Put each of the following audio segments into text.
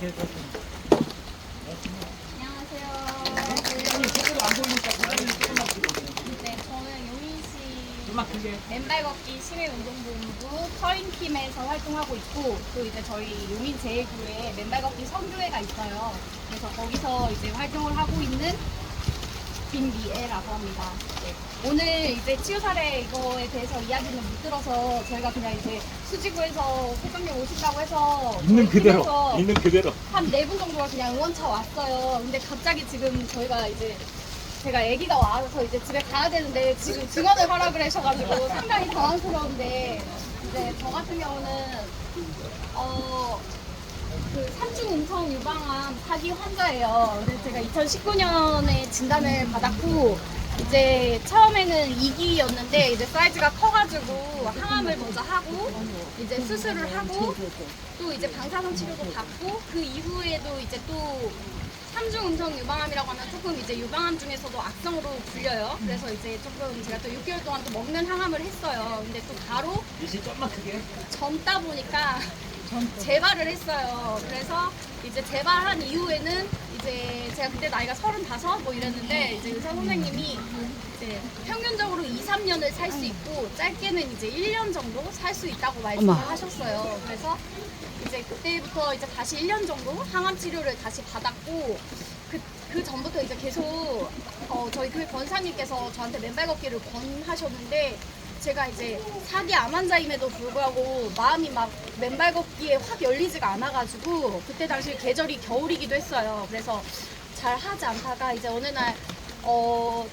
네, 저는 용인시 맨발 걷기 시민운동본부 터인팀에서 활동하고 있고, 또 이제 저희 용인 제1교회 맨발 걷기 선교회가 있어요. 그래서 거기서 이제 활동을 하고 있는 김미애라고 합니다. 네. 오늘 이제 치유 사례 이거에 대해서 이야기는 못 들어서 저희가 그냥 이제 수지구에서 회장님 오신다고 해서 있는 저희 그대로, 팀에서 있는 그대로. 한 4분 정도가 그냥 응원차 왔어요. 근데 갑자기 지금 저희가 이제 제가 아기가 와서 이제 집에 가야 되는데 지금 증언을 하라 그러셔가지고 상당히 당황스러운데, 이제 저 같은 경우는 그 삼중 음성 유방암 사기 환자예요. 그래서 제가 2019년에 진단을 받았고, 이제 처음에는 2기였는데 이제 사이즈가 커가지고 항암을 먼저 하고 이제 수술을 하고 또 이제 방사선 치료도 받고, 그 이후에도 이제 또 삼중 음성 유방암이라고 하면 조금 이제 유방암 중에서도 악성으로 불려요. 그래서 이제 조금 제가 또 6개월 동안 또 먹는 항암을 했어요. 근데 또 바로 이제 좀만 크게. 젊다 보니까 재발을 했어요. 그래서 이제 재발한 이후에는 이제 제가 그때 나이가 35 뭐 이랬는데, 이제 의사 선생님이 이제 평균적으로 2, 3년을 살 수 있고 짧게는 이제 1년 정도 살 수 있다고 말씀을 하셨어요. 그래서 이제 그때부터 이제 다시 1년 정도 항암 치료를 다시 받았고, 그 전부터 이제 계속 저희 교회 권사님께서 저한테 맨발 걷기를 권하셨는데, 제가 이제 4기 암 환자임에도 불구하고 마음이 막 맨발 걷기에 확 열리지가 않아가지고, 그때 당시 계절이 겨울이기도 했어요. 그래서 잘 하지 않다가 이제 어느 날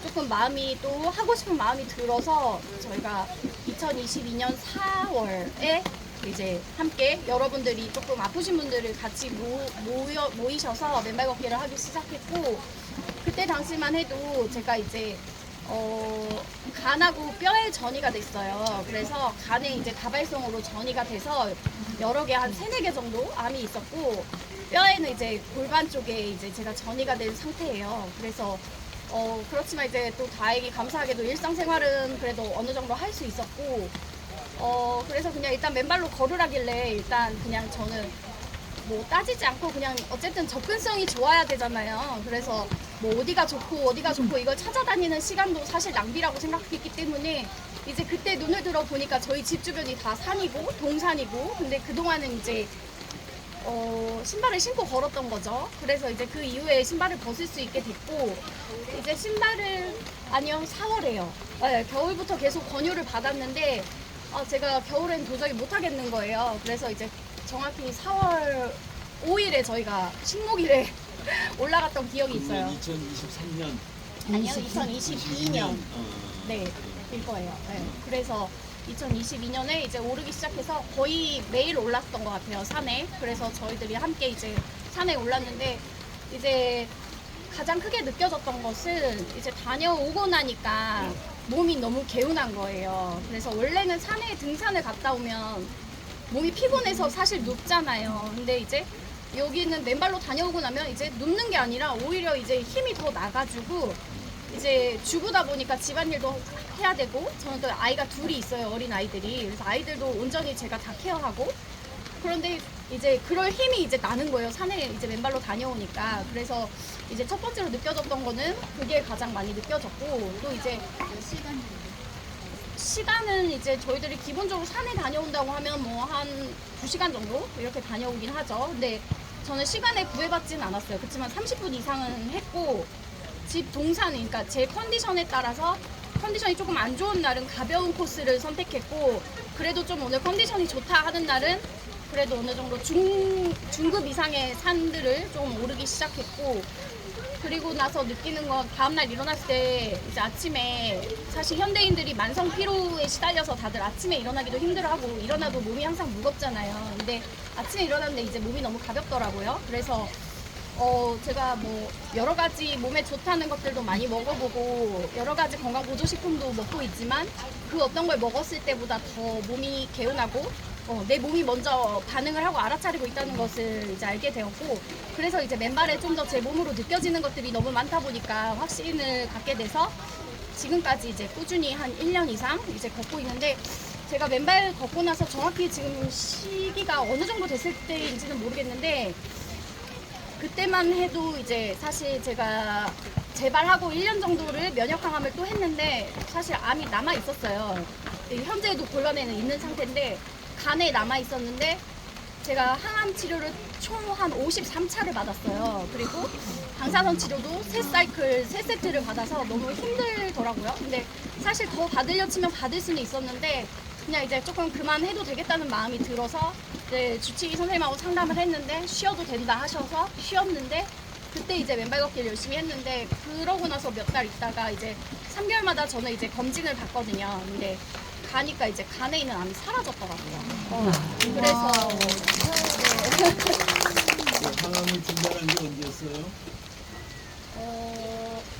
조금 마음이 또 하고 싶은 마음이 들어서 저희가 2022년 4월에 이제 함께 여러분들이 조금 아프신 분들을 같이 모이셔서 맨발 걷기를 하기 시작했고, 그때 당시만 해도 제가 이제 간하고 뼈에 전이가 됐어요. 그래서 간에 이제 다발성으로 전이가 돼서 여러 개 한 3-4개 정도 암이 있었고, 뼈에는 이제 골반 쪽에 이제 제가 전이가 된 상태예요. 그래서 그렇지만 이제 또 다행히 감사하게도 일상생활은 그래도 어느 정도 할 수 있었고, 그래서 그냥 일단 맨발로 걸으라길래 일단 그냥 저는 뭐 따지지 않고 그냥 어쨌든 접근성이 좋아야 되잖아요. 그래서 뭐 어디가 좋고 이걸 찾아다니는 시간도 사실 낭비라고 생각했기 때문에, 이제 그때 눈을 들어 보니까 저희 집 주변이 다 산이고 동산이고, 근데 그동안은 이제 신발을 신고 걸었던 거죠. 그래서 이제 그 이후에 신발을 벗을 수 있게 됐고, 이제 신발을 4월에요. 네, 겨울부터 계속 권유를 받았는데 제가 겨울엔 도저히 못 하겠는 거예요. 그래서 이제 정확히 4월 5일에 저희가 식목일에 올라갔던 기억이 있어요. 2023년. 아니요, 2022년. 네, 일 거예요. 네. 그래서 2022년에 이제 오르기 시작해서 거의 매일 올랐던 것 같아요, 산에. 그래서 저희들이 함께 이제 산에 올랐는데, 이제 가장 크게 느껴졌던 것은 이제 다녀오고 나니까 몸이 너무 개운한 거예요. 그래서 원래는 산에 등산을 갔다 오면 몸이 피곤해서 사실 눕잖아요. 근데 이제 여기는 맨발로 다녀오고 나면 이제 눕는 게 아니라 오히려 이제 힘이 더 나가지고, 이제 주부다 보니까 집안일도 해야 되고, 저는 또 아이가 둘이 있어요, 어린 아이들이. 그래서 아이들도 온전히 제가 다 케어하고, 그런데 이제 그럴 힘이 이제 나는 거예요, 산에 이제 맨발로 다녀오니까. 그래서 이제 첫 번째로 느껴졌던 거는 그게 가장 많이 느껴졌고, 또 이제 시간은 이제 저희들이 기본적으로 산에 다녀온다고 하면 뭐 한 2시간 정도 이렇게 다녀오긴 하죠. 근데 저는 시간에 구애받지는 않았어요. 그렇지만 30분 이상은 했고, 집 동산, 그러니까 제 컨디션에 따라서 컨디션이 조금 안 좋은 날은 가벼운 코스를 선택했고, 그래도 좀 오늘 컨디션이 좋다 하는 날은 그래도 어느 정도 중급 이상의 산들을 좀 오르기 시작했고, 그리고 나서 느끼는 건 다음날 일어났을 때 이제 아침에 사실 현대인들이 만성 피로에 시달려서 다들 아침에 일어나기도 힘들어하고, 일어나도 몸이 항상 무겁잖아요. 근데 아침에 일어났는데 이제 몸이 너무 가볍더라고요. 그래서 제가 뭐 여러 가지 몸에 좋다는 것들도 많이 먹어보고 여러 가지 건강 보조식품도 먹고 있지만, 그 어떤 걸 먹었을 때보다 더 몸이 개운하고 내 몸이 먼저 반응을 하고 알아차리고 있다는 것을 이제 알게 되었고, 그래서 이제 맨발에 좀 더 제 몸으로 느껴지는 것들이 너무 많다 보니까 확신을 갖게 돼서 지금까지 이제 꾸준히 한 1년 이상 이제 걷고 있는데, 제가 맨발 걷고 나서 정확히 지금 시기가 어느 정도 됐을 때인지는 모르겠는데 그때만 해도 이제 사실 제가 재발하고 1년 정도를 면역 항암을 또 했는데 사실 암이 남아 있었어요. 현재도 골반에는 있는 상태인데 간에 남아 있었는데 제가 항암 치료를 총 한 53차를 받았어요. 그리고 방사선 치료도 3사이클, 3세트를 받아서 너무 힘들더라고요. 근데 사실 더 받으려 치면 받을 수는 있었는데 그냥 이제 조금 그만해도 되겠다는 마음이 들어서 이제 주치의 선생님하고 상담을 했는데 쉬어도 된다 하셔서 쉬었는데 그때 이제 맨발 걷기를 열심히 했는데 그러고 나서 몇 달 있다가 이제 3개월마다 저는 이제 검진을 받거든요. 근데 가니까 이제 간에 있는 암이 사라졌더라고요. 그래서 항암을 중단한 게 언제였어요?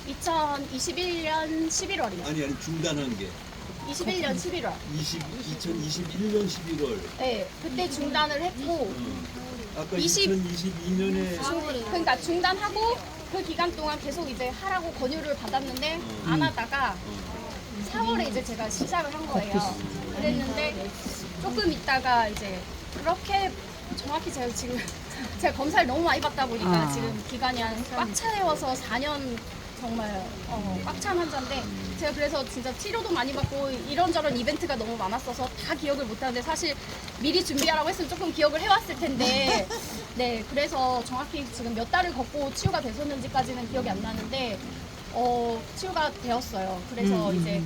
2021년 11월이요. 아니 중단한 게 21년 11월. 2021년 11월. 네, 그때 중단을 했고 아까 20 2022년에 그러니까 중단하고 그 기간 동안 계속 이제 하라고 권유를 받았는데 안 하다가 4월에 이제 제가 시작을 한 거예요. 그랬는데 조금 있다가 이제 그렇게 정확히 제가 지금 제가 검사를 너무 많이 받다 보니까 지금 기간이 한 꽉 차여서 4년 정말 꽉 찬 환자인데 제가 그래서 진짜 치료도 많이 받고 이런저런 이벤트가 너무 많았어서 다 기억을 못하는데 사실 미리 준비하라고 했으면 조금 기억을 해왔을 텐데 네 그래서 정확히 지금 몇 달을 걷고 치유가 됐었는지까지는 기억이 안 나는데 치유가 되었어요. 그래서 이제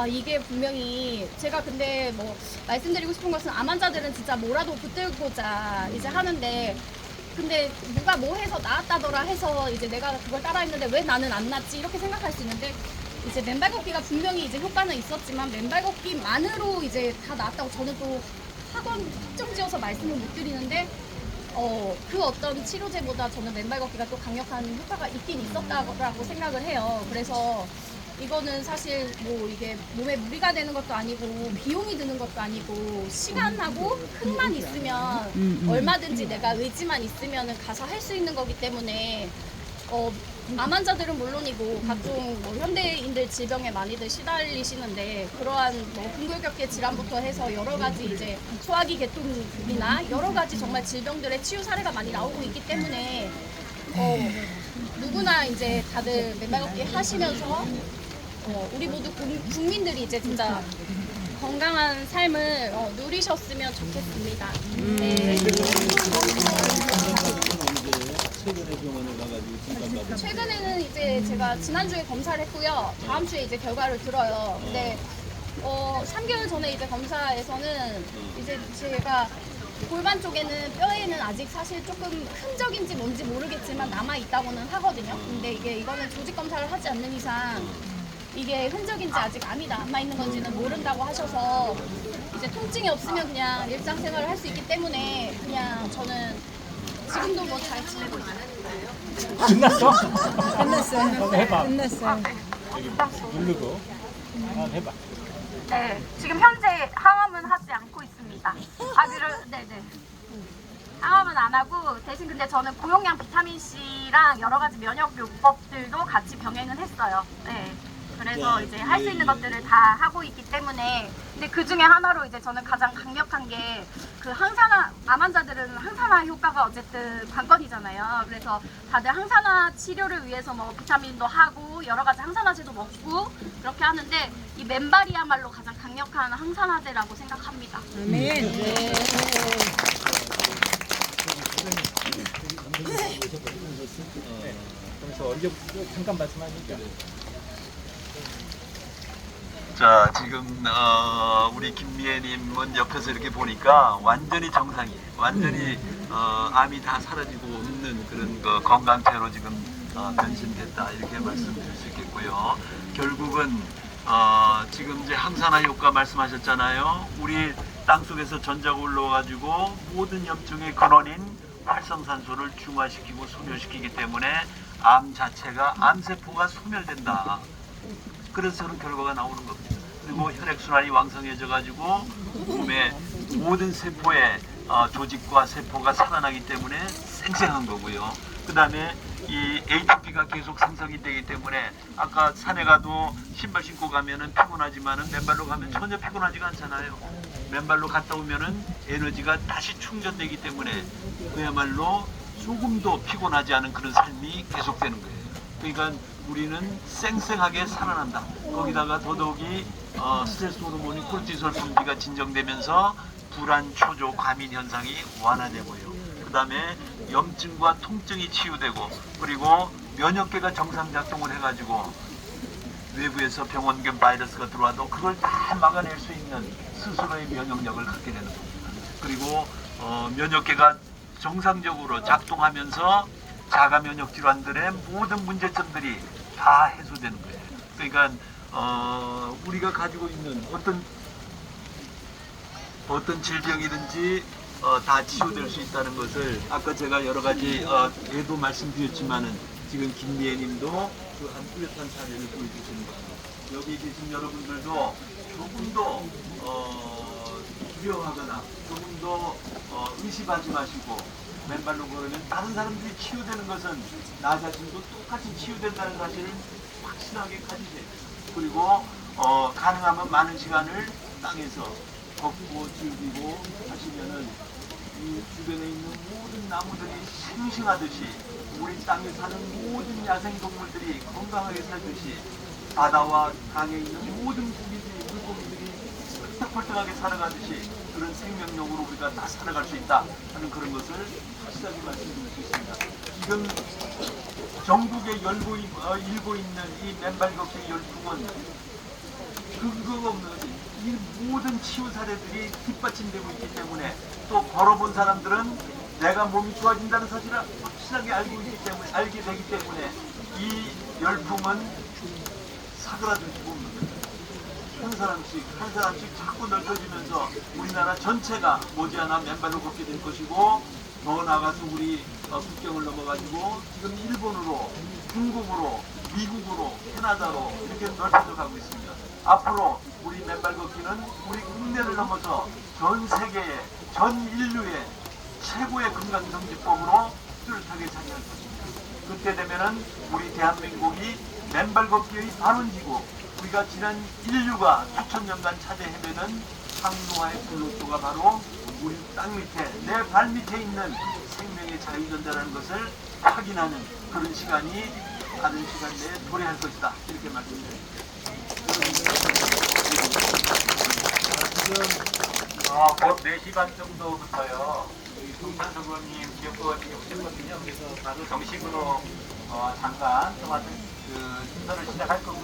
이게 분명히 제가 근데 뭐 말씀드리고 싶은 것은 암 환자들은 진짜 뭐라도 붙들고자 이제 하는데 근데 누가 뭐 해서 나았다더라 해서 이제 내가 그걸 따라했는데 왜 나는 안 낫지 이렇게 생각할 수 있는데 이제 맨발 걷기가 분명히 이제 효과는 있었지만 맨발 걷기만으로 이제 다 나았다고 저는 또 학원 확정 지어서 말씀을 못 드리는데 그 어떤 치료제보다 저는 맨발 걷기가 또 강력한 효과가 있긴 있었다고 생각을 해요. 그래서 이거는 사실 뭐 이게 몸에 무리가 되는 것도 아니고 비용이 드는 것도 아니고 시간하고 흠만 있으면 얼마든지 내가 의지만 있으면 가서 할 수 있는 거기 때문에 암 환자들은 물론이고 각종 뭐 현대인들 질병에 많이들 시달리시는데 그러한 뭐 근골격계 질환부터 해서 여러 가지 이제 소화기 계통이나 여러 가지 정말 질병들의 치유 사례가 많이 나오고 있기 때문에 누구나 이제 다들 맨발 걷기 하시면서 우리 모두 국민들이 이제 진짜 건강한 삶을 누리셨으면 좋겠습니다. 네. 최근에 병원에 가가지고 진단받은 최근에는 이제 제가 지난주에 검사를 했고요. 다음 주에 이제 결과를 들어요. 근데 3개월 전에 이제 검사에서는 이제 제가 골반 쪽에는 뼈에는 아직 사실 조금 흔적인지 뭔지 모르겠지만 남아 있다고는 하거든요. 근데 이거는 조직 검사를 하지 않는 이상 이게 흔적인지 아직 암이 남아 있는 건지는 모른다고 하셔서 이제 통증이 없으면 그냥 일상생활을 할 수 있기 때문에 그냥 저는 지금도 뭐 잘 지내고 있어요. 끝났어? 끝났어요. 해봐. 끝났어요. 누르고. 해봐. 네, 지금 현재 항암은 하지 않고 있습니다. 네네. 항암은 안 하고 대신 근데 저는 고용량 비타민 C랑 여러 가지 면역 요법들도 같이 병행은 했어요. 네. 그래서 이제 할 수 있는 것들을 다 하고 있기 때문에 근데 그 중에 하나로 이제 저는 가장 강력한 게 그 항산화 암 환자들은 항산화 효과가 어쨌든 관건이잖아요. 그래서 다들 항산화 치료를 위해서 뭐 비타민도 하고 여러 가지 항산화제도 먹고 그렇게 하는데 이 맨발이야말로 가장 강력한 항산화제라고 생각합니다. 아멘. 그래서 언제 잠깐 말씀하시죠. 자, 지금 우리 김미애님은 옆에서 이렇게 보니까 완전히 정상이에요. 완전히 암이 다 사라지고 없는 그런 건강체로 지금 변신됐다 이렇게 말씀드릴 수 있겠고요. 결국은 지금 이제 항산화 효과 말씀하셨잖아요. 우리 땅 속에서 전자가 올라와가지고 모든 염증의 근원인 활성산소를 중화시키고 소멸시키기 때문에 암 자체가 암세포가 소멸된다. 그래서 그런 결과가 나오는 겁니다. 그리고 혈액순환이 왕성해져 가지고 몸의 모든 세포의 조직과 세포가 살아나기 때문에 생생한 거고요. 그 다음에 이 ATP가 계속 생성이 되기 때문에 아까 산에 가도 신발 신고 가면은 피곤하지만은 맨발로 가면 전혀 피곤하지가 않잖아요. 맨발로 갔다 오면은 에너지가 다시 충전되기 때문에 그야말로 조금도 피곤하지 않은 그런 삶이 계속되는 거예요. 그러니까 우리는 쌩쌩하게 살아난다. 거기다가 더더욱이 스트레스 호르몬이 콜티솔 분비가 진정되면서 불안, 초조, 과민 현상이 완화되고요. 그 다음에 염증과 통증이 치유되고, 그리고 면역계가 정상 작동을 해가지고 외부에서 병원균 바이러스가 들어와도 그걸 다 막아낼 수 있는 스스로의 면역력을 갖게 되는 겁니다. 그리고 면역계가 정상적으로 작동하면서 자가 면역 질환들의 모든 문제점들이 다 해소되는 거예요. 그러니까 우리가 가지고 있는 어떤 질병이든지 다 치유될 수 있다는 것을 아까 제가 여러 가지 예도 말씀드렸지만은 지금 김미애님도 그 한 뚜렷한 사례를 보여주시는 겁니다. 여기 계신 여러분들도 조금 더 두려워하거나 조금 더 의심하지 마시고 맨발로 걸으면 다른 사람들이 치유되는 것은 나 자신도 똑같이 치유된다는 사실을 확실하게 가지세요. 그리고 가능하면 많은 시간을 땅에서 걷고 즐기고 하시면은 이 주변에 있는 모든 나무들이 싱싱하듯이 우리 땅에 사는 모든 야생동물들이 건강하게 살듯이 바다와 강에 있는 모든 고기들이 물고기들이 펄떡펄떡하게 살아가듯이 그런 생명력으로 우리가 다 살아갈 수 있다 하는 그런 것을 확실하게 말씀드릴 수 있습니다. 지금 전국에 일고 있는 이 맨발 걷기 열풍은 근거가 없는 것이 이 모든 치유 사례들이 뒷받침되고 있기 때문에 또 걸어본 사람들은 내가 몸이 좋아진다는 사실을 확실하게 알게 되기 때문에 이 열풍은 사그라들 수가 없는 거예요. 한 사람씩 자꾸 넓혀지면서 우리나라 전체가 머지않아 맨발로 걷게 될 것이고, 더 나아가서 우리 국경을 넘어가지고 지금 일본으로, 중국으로, 미국으로, 캐나다로 이렇게 넓혀져 가고 있습니다. 앞으로 우리 맨발 걷기는 우리 국내를 넘어서 전 세계의, 전 인류의 최고의 건강정지법으로 뚜렷하게 자리할 것입니다. 그때 되면은 우리 대한민국이 맨발 걷기의 발원지고, 우리가 지난 인류가 수천 년간 찾아 헤매는 항로화의 블록도가 바로 우리 땅 밑에, 내 발 밑에 있는 생명의 자유전자라는 것을 확인하는 그런 시간이 다른 시간 내에 도래할 것이다. 이렇게 말씀드립니다. 지금 곧 4시 반 정도부터요. 동산서구님 기업부원이 오셨거든요. 그래서 바로 정식으로 잠깐 또 같은 그 순서를 시작할 거고요.